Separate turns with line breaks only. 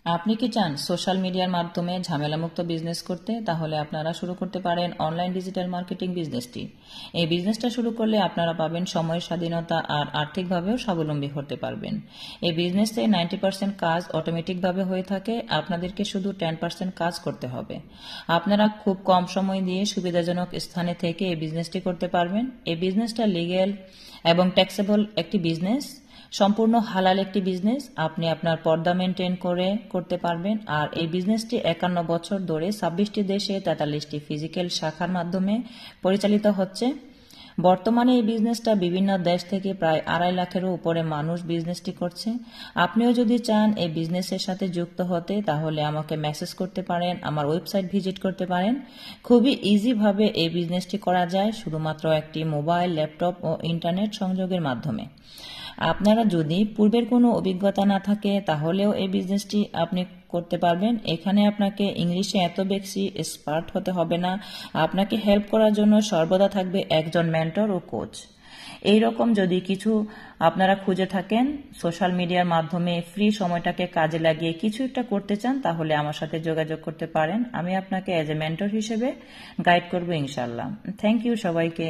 আপনি কি চান সোশ্যাল মিডিয়ার মাধ্যমে ঝামেলামুক্ত বিজনেস করতে? তাহলে আপনারা শুরু করতে পারেন অনলাইন ডিজিটাল মার্কেটিং বিজনেসটি। এই বিজনেসটা শুরু করলে আপনারা পাবেন সময়ের স্বাধীনতা আর আর্থিকভাবেও স্বাবলম্বী হতে পারবেন। এই বিজনেসে 90% কাজ অটোমেটিকভাবে হয়ে থাকে, আপনাদেরকে শুধু 10% কাজ করতে হবে। আপনারা খুব কম সময় দিয়ে সুবিধাজনক স্থানে থেকে এই বিজনেসটি করতে পারবেন। এই বিজনেসটা লিগ্যাল এবং ট্যাক্সেবল একটি বিজনেস, সম্পূর্ণ হালাল একটি বিজনেস। আপনি আপনার পর্দা মেনটেন করে করতে পারবেন। আর এই বিজনেসটি 51 বছর ধরে 26টি দেশে 43টি ফিজিক্যাল শাখার মাধ্যমে পরিচালিত হচ্ছে। বর্তমানে এই বিজনেসটা বিভিন্ন দেশ থেকে প্রায় 2.5 লাখেরও উপরে মানুষ বিজনেসটি করছে। আপনিও যদি চান এই বিজনেসের সাথে যুক্ত হতে, তাহলে আমাকে মেসেজ করতে পারেন, আমার ওয়েবসাইট ভিজিট করতে পারেন। খুবই ইজিভাবে এই বিজনেসটি করা যায়, শুধুমাত্র একটি মোবাইল, ল্যাপটপ ও ইন্টারনেট সংযোগের মাধ্যমে। আপনারা যদি পূর্বের কোনো অভিজ্ঞতা না থাকে, তাহলেও এই বিজনেসটি আপনি করতে পারবেন। এখানে আপনাকে ইংলিশে এত বেশি এক্সপার্ট হতে হবে না। আপনাকে হেল্প করার জন্য সর্বদা থাকবে একজন মেন্টর ও কোচ। এই রকম যদি কিছু আপনারা খুঁজে থাকেন, সোশ্যাল মিডিয়ার মাধ্যমে ফ্রি সময়টাকে কাজে লাগিয়ে কিছু একটা করতে চান, তাহলে আমার সাথে যোগাযোগ করতে পারেন। আমি আপনাকে অ্যাজ এ মেন্টর হিসেবে গাইড করবো ইনশাল্লাহ। থ্যাংক ইউ সবাইকে।